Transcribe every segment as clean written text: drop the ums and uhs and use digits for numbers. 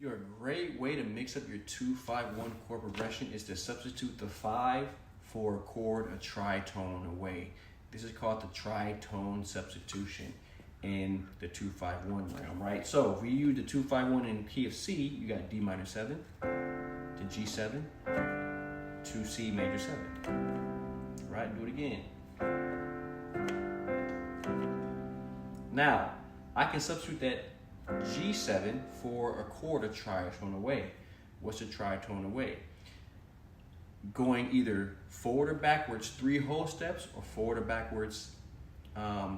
A great way to mix up your 2-5-1 chord progression is to substitute the 5 for a chord a tritone away. This is called the tritone substitution in the 2-5-1 realm, right? So if we use the 2-5-1 in key of C, you got D minor 7 to G7 to C major 7, right? Do it again. Now, I can substitute that G7 for a chord a tritone away. What's a tritone away? Going either forward or backwards 3 whole steps or forward or backwards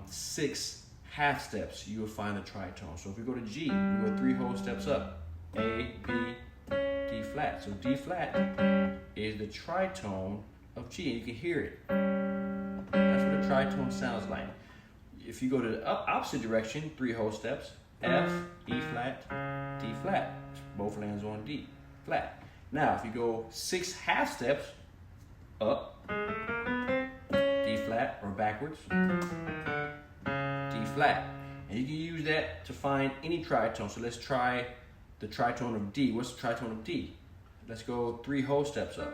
6 half steps, you will find the tritone. So if we go to G, we go 3 whole steps up. A, B, D flat. So D flat is the tritone of G, and you can hear it. That's what a tritone sounds like. If you go to the opposite direction, 3 whole steps, F, E flat, D flat. Both lands on D flat. Now, if you go 6 half steps up, D flat, or backwards, D flat. And you can use that to find any tritone. So let's try the tritone of D. What's the tritone of D? Let's go 3 whole steps up.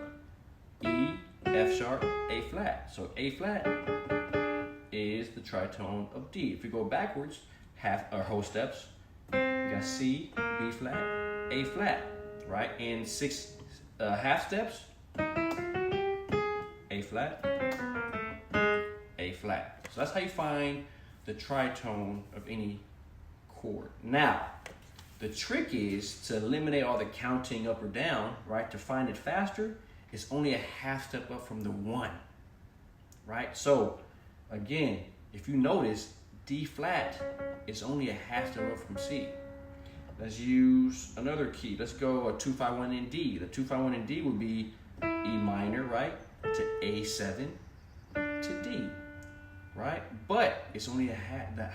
E, F sharp, A flat. So A flat is the tritone of D. If we go backwards, whole steps, you got C, B flat, A flat, right? In 6 half steps, A flat, A flat. So that's how you find the tritone of any chord. Now, the trick is to eliminate all the counting up or down, right? To find it faster, it's only a half step up from the 1, right? So, again, if you notice, D flat is only a half step up from C. Let's use another key. Let's go a 2-5-1 in D. The 2-5-1 in D would be E minor, right, to A7 to D, right? But it's only a half. The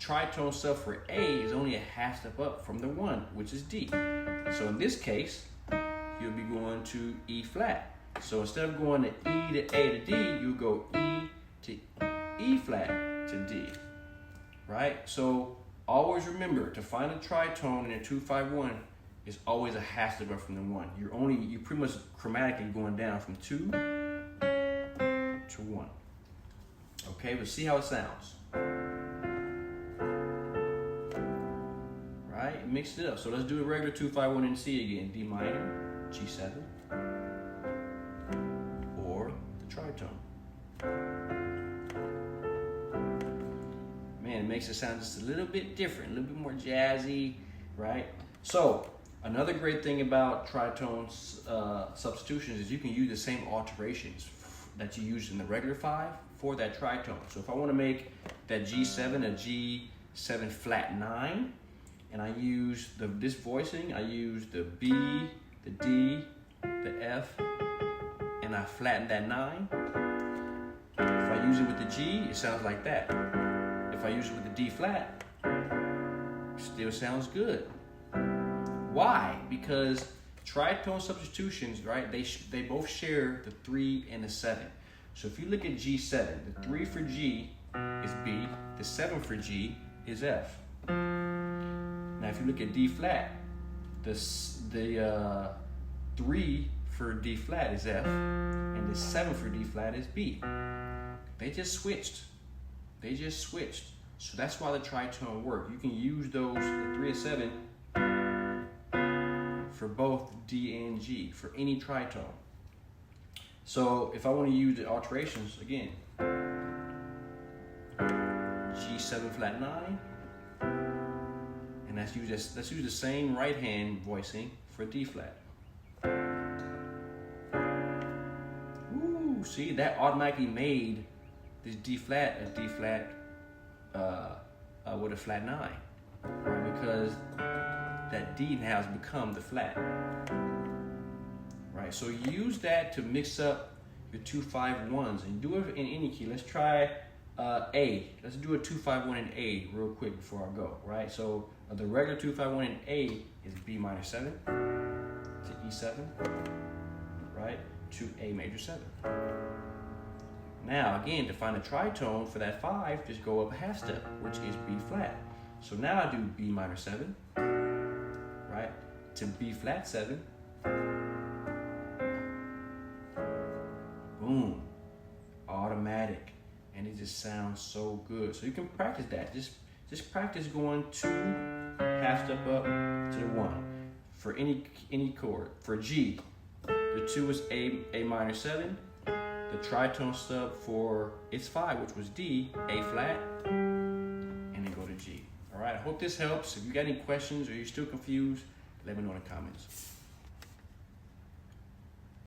tritone stuff for A is only a half step up from the 1, which is D. So in this case, you'll be going to E flat. So instead of going to E to A to D, you go E to E flat to D, right? So always remember, to find a tritone in a 2-5-1 is always a half step up from the 1. You're pretty much chromatically going down from 2 to 1. Okay, but see how it sounds. Right, mix it up. So let's do a regular 2-5-1 in C again. D minor, G7, or the tritone. Man, it makes it sound just a little bit different, a little bit more jazzy, right? So another great thing about tritone substitutions is you can use the same alterations that you use in the regular 5 for that tritone. So if I want to make that G7 a G7 flat 9, and I use this voicing, I use the B, the D, the F, and I flatten that 9. If I use it with the G, it sounds like that. If I use it with the D flat, it still sounds good. Why? Because tritone substitutions, right, they both share the 3 and the 7. So if you look at G7, the 3 for G is B, the 7 for G is F. Now if you look at D flat, the 3 for D flat is F, and the 7 for D flat is B. They just switched. So that's why the tritone work. You can use those, the 3 and 7, for both D and G, for any tritone. So if I want to use the alterations, again, G7 flat 9, and let's use the same right hand voicing for D flat. Ooh, see, that automatically made this D flat a D flat with a flat 9, right? Because that D now has become the flat, right? So use that to mix up your 2-5-1s and do it in any key. Let's try A. Let's do a 2-5-1 in A real quick before I go, right? So the regular 2-5-1 in A is B minor 7 to E7, right, to A major 7. Now, again, to find a tritone for that 5, just go up a half step, which is B flat. So now I do B minor 7, right? to B flat 7. Boom. Automatic. And it just sounds so good. So you can practice that. Just practice going 2 half step up to the 1 for any chord. For G, the 2 is A minor 7. The tritone sub for its 5, which was D, A flat, and then go to G. All right, I hope this helps. If you got any questions or you're still confused, let me know in the comments.